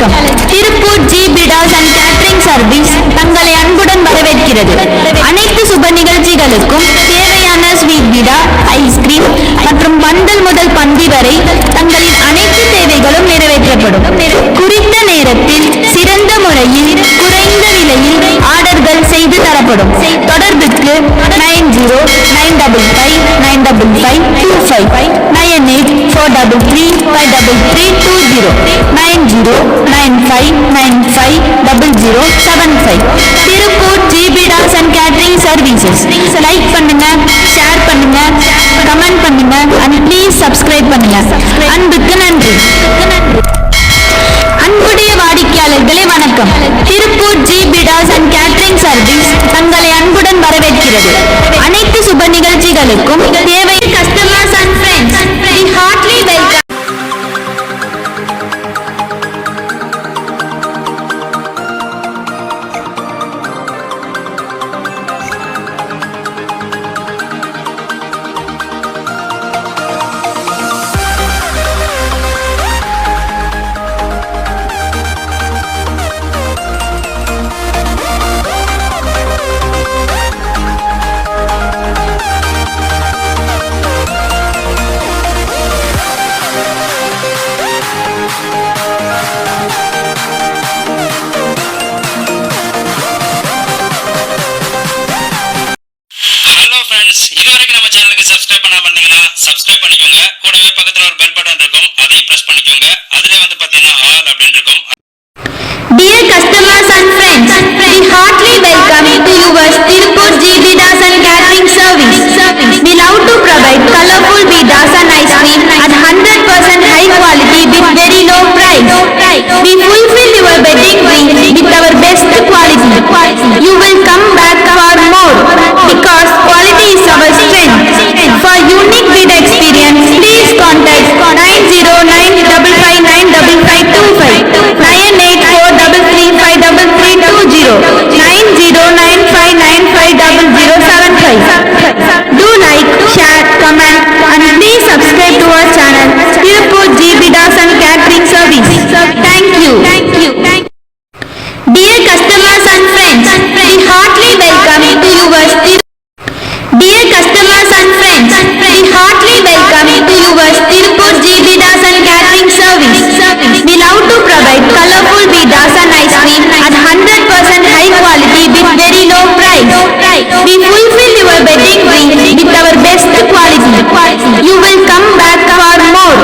வணக்கம். திருப்பூர் ஜி பிடாஸ் and catering service தங்களை அன்புடன் வரவேற்கிறது. அனைத்து சுப நிகழ்ச்சிகளுக்கும் தேவையான ஸ்வீட் பீடா, ஐஸ்கிரீம் மற்றும் பந்தல் முதல் பந்தி வரை தங்களின் அனைத்து தேவைகளும் நிறைவேற்றப்படும். குறித்த நேரத்தில் சிறந்த முறையில் குறைந்த விலையில் ஆர்டர்கள் செய்து தரப்படும். தொடர்புக்கு 90955525 9843353320 9095950075. திருப்பூர் ஜி பிடாஸ் அண்ட் கேட்டரிங் சர்வீசஸ். லைக் பண்ணுங்க, ஷேர் பண்ணுங்க, கமெண்ட் பண்ணுங்க and ப்ளீஸ் சப்ஸ்கிரைப் பண்ணுங்க. அன்புக்கு நன்றி. அன்புடைய வாடிக்கையாளர்களே வணக்கம். திருப்பூர் ஜி பிடாஸ் அண்ட் கேட்டரிங் சர்வீஸ் தங்களை அன்புடன் வரவேற்கிறது. அனைத்து சுப நிகழ்ச்சிகளுக்கும் தேவை customers and friends we heartily welcome. இதுவரைக்கும் நம்ம சேனலுக்கு சப்ஸ்கிரைப் பண்ணாம இருந்தீங்கன்னா சப்ஸ்கிரைப் பண்ணிக்கோங்க. கூடவே பக்கத்துல ஒரு பெல் பட்டன் இருக்கும், அதையும் பிரஸ் பண்ணிக்கோங்க. அதுல வந்து பாத்தீங்கன்னா ஆல் அப்படின்னு இருக்கும். Dear customers and friends, we heartily welcome to yours Tirupur G Bidas and Catering Service. We love to provide colorful bidas and ice cream at 100% high quality with very low price. We fulfill your wedding dream with our best quality. You will come back for more because quality is our strength. For unique bid experience, please contact 9095595525 9843353320 9095950075. Do like, share, comment and please subscribe to our channel Tirupur G Bidas and Catering Service. Thank you. Dear customers and friends, we heartily welcome to yours. Dear customers and friends, we heartily welcome to yours Tirupur G Bidas and Catering Service. We love to provide colorful bidas and ice cream at 100% high quality with very low price. We fulfill your wedding dream with our best quality. You will come back for more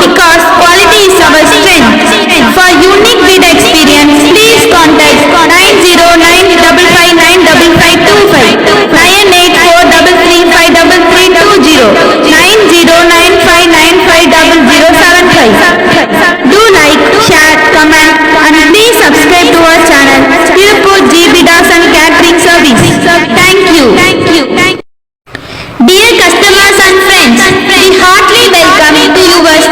because quality is our strength. For unique bid experience, please contact 9095595525 9843353320 9095950075. Do like, share, comment and please subscribe to our channel Tirupur G Bidas and Catering Service. Thank you. Dear customers and friends, we heartily welcome to yours.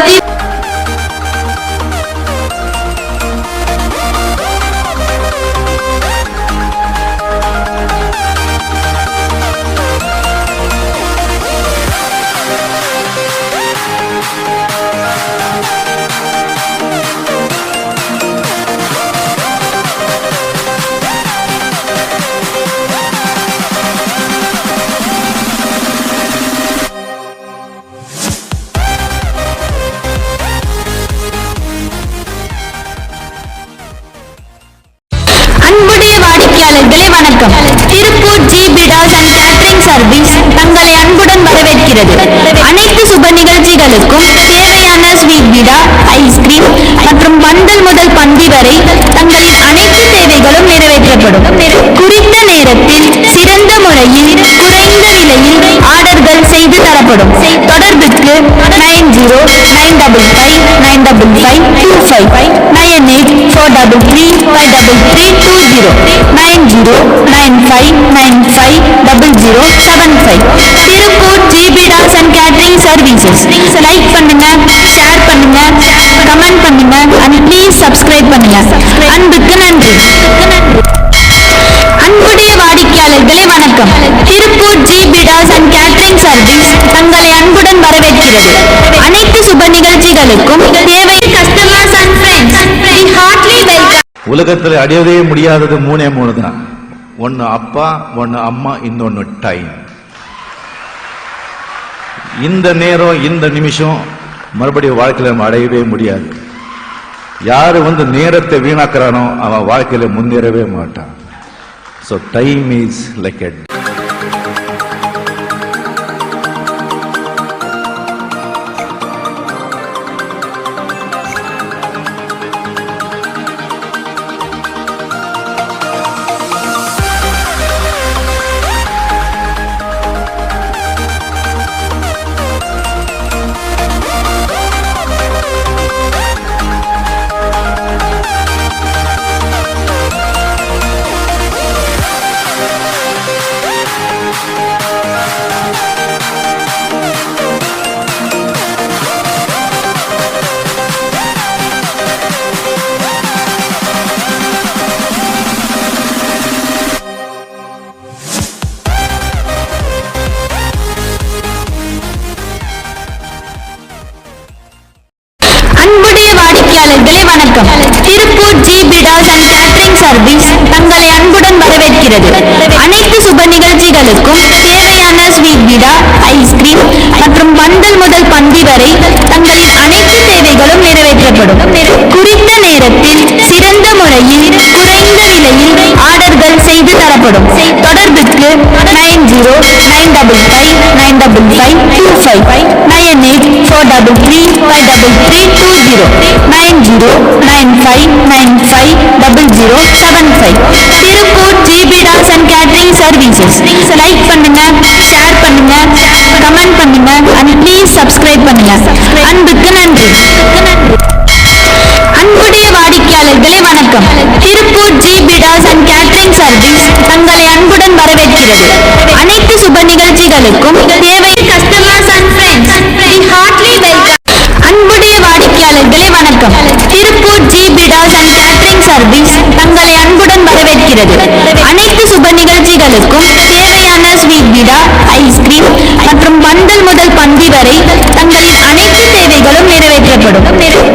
அன்புடைய வாடிக்கையாளர்களே வணக்கம். Tiruppur G பிடாஸ் and catering service தங்களை அன்புடன் வரவேற்கிறது. அனைத்து சுப நிகழ்ச்சிகளுக்கும் தேவையான ஸ்வீட் பீடா, ஐஸ்கிரீம் மற்றும் பந்தல் முதல் பந்தி வரை தங்களின் அனைத்து தேவைகளும் நிறைவேற்றப்படும். குறித்த நேரத்தில் சிறந்த முறையில் குறைந்த விலையில் ஆர்டர்கள் செய்து தரப்படும். தொடர்புக்கு 90955525 9843353320 9095950075. திருப்பூர் ஜி பிடாஸ் அண்ட் கேட்டரிங் சர்வீசஸ். லைக் பண்ணுங்க, ஷேர் பண்ணுங்க, கமெண்ட் பண்ணுங்க and ப்ளீஸ் சப்ஸ்கிரைப் பண்ணுங்க. அன்புக்கு நன்றி. அன்புடைய வாடிக்கையாளர்களே வணக்கம். திருப்பூர் ஜி பிடாஸ் அண்ட் கேட்டரிங் சர்வீஸ் தங்களை அன்புடன் வரவேற்கிறது. அனைத்து சுப நிகழ்ச்சிகளுக்கும் தேவை customers and friends we heartily உலகத்தில் அடையவே முடியாதது மூணே தான். ஒன்னு அப்பா, ஒன்னு அம்மா, இன்னொன்னு டைம். இந்த நேரம், இந்த நிமிஷம் மறுபடியும் வாழ்க்கையில நம்ம அடையவே முடியாது. யாரு நேரத்தை வீணாக்குறானோ அவன் வாழ்க்கையில முன்னேறவே மாட்டான். So time is like a வணக்கம். திருப்பூர் ஜி பிடாஸ் அண்ட் கேட்டரிங் சர்வீஸ் தங்களை அன்புடன் வரவேற்கிறது. அனைத்து சுப நிகழ்ச்சிகளுக்கும் தேவையான ஸ்வீட் பிடா, ஐஸ்கிரீம் மற்றும் பந்தல் முதல் பந்தி வரை தங்களின் அனைத்து தேவைகளும் நிறைவேற்றப்படும். குறித்த நேரத்தில் சிறந்த முறையில் குறைந்த விலையில் ஆர்டர்கள் செய்து தரப்படும். தொடர்புக்கு 9095555525 9843353320 9095950075. திருப்பூர் ஜி பிடாஸ் அண்ட் கேட்டரிங் சர்வீசஸ். லைக் பண்ணுங்க, ஷேர் பண்ணுங்க, கமெண்ட் பண்ணுங்க அண்ட் ப்ளீஸ் சப்ஸ்கிரைப் பண்ணுங்க. அன்புக்கு நன்றி. அன்புடைய வாடிக்கையாளர்களே வணக்கம். திருப்பூர் ஜி பிடாஸ் அண்ட் கேட்டரிங் சர்வீஸ் தங்களை அன்புடன் வரவேற்கிறது. அனைத்து சுப நிகழ்ச்சிகளுக்கும் தேவை customers and friends heartily welcome. அன்புடைய வாடிக்கையாளர்களே வணக்கம். திருப்பூர் ஜி பிடாஸ் அண்ட் கேட்டரிங் சர்வீஸ் தங்களை அன்புடன் வரவேற்கிறது. அனைத்து சுப நிகழ்ச்சிகளுக்கும் தேவையான ஸ்வீட் பிடா, ஐஸ்கிரீம் மற்றும் பந்தல் முதல் பந்தி வரை தங்களின் அனைத்து தேவைகளும் நிறைவேற்றப்படும்.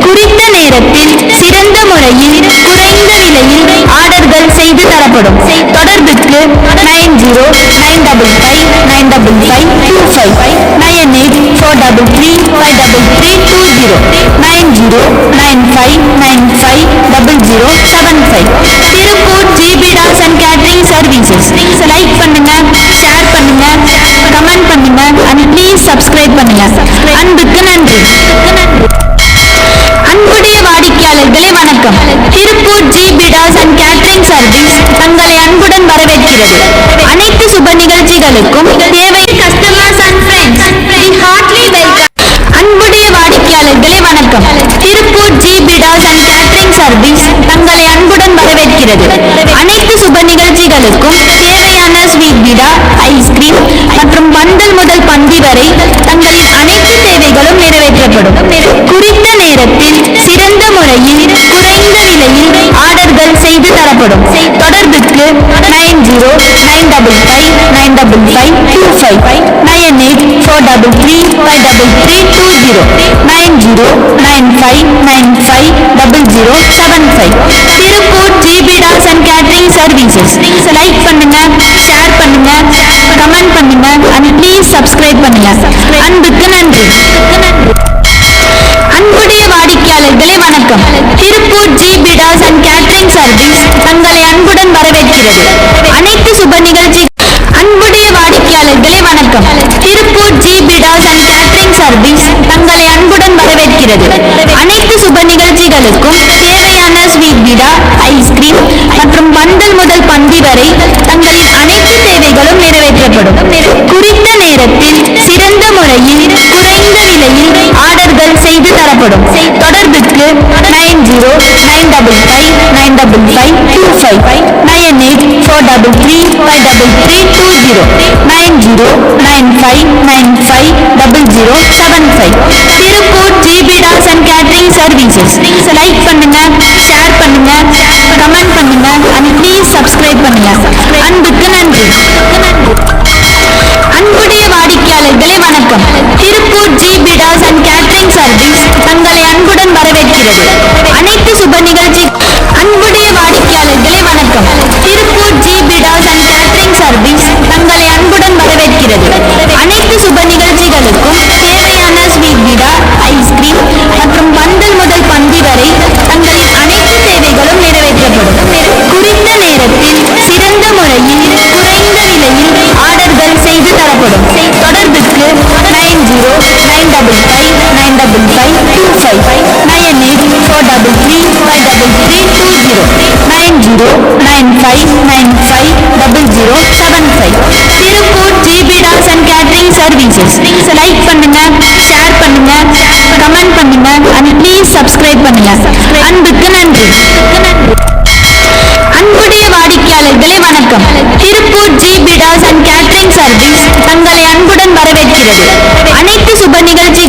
குறித்த நேரத்தில் சிறந்த முறையில் குறைந்த விலையில் ஆர்டர்கள் செய்து தரப்படும். தொடர்புக்கு 9095555525 9843353320 9095950075. திருப்பூர் ஜி பிடாஸ் அண்ட் கேட்டரிங் சர்வீசஸ். லைக் பண்ணுங்க, ஷேர் பண்ணுங்க, கமெண்ட் பண்ணுங்க அண்ட் ப்ளீஸ் சப்ஸ்கிரைப் பண்ணுங்க. அன்புக்கு நன்றி. அன்புடைய வாடிக்கையாளர்களே வணக்கம். திருப்பூர் ஜி பிடாஸ் அண்ட் கேட்டரிங் சர்வீஸ் தங்களை அன்புடன் வரவேற்கிறது. அனைத்து சுப நிகழ்ச்சிகளுக்கும் தேவை customers and friends heartily welcome. அன்புடைய வாடிக்கையாளர்களே வணக்கம். திருப்பூர் ஜி பிடாஸ் அண்ட் கேட்டரிங் சர்வீஸ் தங்களை அன்புடன் வரவேற்கிறது. அனைத்து சுப நிகழ்ச்சிகளுக்கும் தேவையான ஸ்வீட் பிடா, ஐஸ்கிரீம் மற்றும் பந்தல் முதல் பந்தி வரை தங்களின் அனைத்து தேவைகளும் நிறைவேற்றப்படும். குறித்த நேரத்தில் சிறந்த முறையில் குறைந்த விலையில் ஆர்டர்கள் செய்து தரப்படும். தொடர்புக்கு 9095555525 9843353320 9095950075. திருப்பூர் ஜி பிடாஸ் அண்ட் கேட்டரிங் சர்வீசஸ். லைக் பண்ணுங்க, ஷேர் பண்ணுங்க, கமெண்ட் பண்ணுங்க அண்ட் ப்ளீஸ் சப்ஸ்கிரைப் பண்ணுங்க. அன்புக்கு நன்றி. அன்புடைய வாடிக்கையாளர்களே வணக்கம். திருப்பூர் ஜி பிடாஸ் அண்ட் கேட்டரிங் சர்வீஸ் தங்களை அன்புடன் வரவேற்கிறது. அனைத்து சுப நிகழ்ச்சி. அன்புடைய வாடிக்கையாளர்களே வணக்கம். திருப்பூர் ஜி பிடாஸ் அண்ட் கேட்டரிங் சர்வீஸ் தங்களை அன்புடன் வரவேற்கிறது. அனைத்து சுப நிகழ்ச்சிகளுக்கும் தேவையான ஸ்வீட் பிடா, ஐஸ்கிரீம் மற்றும் பந்தல் முதல் பந்தி வரை தங்களின் அனைத்து தேவைகளும் நிறைவேற்றப்படும். குறித்த நேரத்தில் சிறந்த முறையில் குறைந்த விலையில் ஆர்டர்கள் செய்து தரப்படும். தொடர்புக்கு 9095555525 9843353320 9095950075. திருப்பூர் ஜி பிடாஸ் அண்ட் கேட்டரிங் சர்வீசஸ். லைக் பண்ணுங்க, ஷேர் பண்ணுங்க, கமெண்ட் பண்ணுங்க அண்ட் ப்ளீஸ் சப்ஸ்கிரைப் பண்ணுங்க. அன்புக்கு நன்றி. அன்புடைய வாடிக்கையாளர்களே வணக்கம். திருப்பூர் ஜி பிடாஸ் அண்ட் கேட்டரிங் சர்வீஸ் தங்களை அன்புடன் வரவேற்கிறது. அனைத்து சுப நிகழ்ச்சி. அன்புடைய திருப்பூர் ஜிபிடாஸ் அண்ட் கேட்டரிங் சர்வீசஸ். லைக் பண்ணுங்க, ஷேர் பண்ணுங்க, கமெண்ட் பண்ணுங்க and ப்ளீஸ் சப்ஸ்கிரைப் பண்ணுங்க. அன்புக்கு நன்றி. அன்புடைய வாடிக்கையாளர்களே வணக்கம். திருப்பூர் ஜிபிடாஸ் அண்ட் கேட்டரிங் சர்வீஸ் தங்களை அன்புடன் வரவேற்கிறது. அனைத்து சுப நிகழ்ச்சி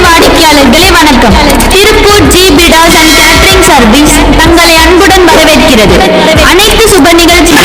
வாடிக்கையாளர்களே வணக்கம். திருப்பூர் ஜிபிடாஸ் அண்ட் கேட்டரிங் சர்வீஸ் தங்களை அன்புடன் வரவேற்கிறது. அனைத்து சுப நிகழ்ச்சி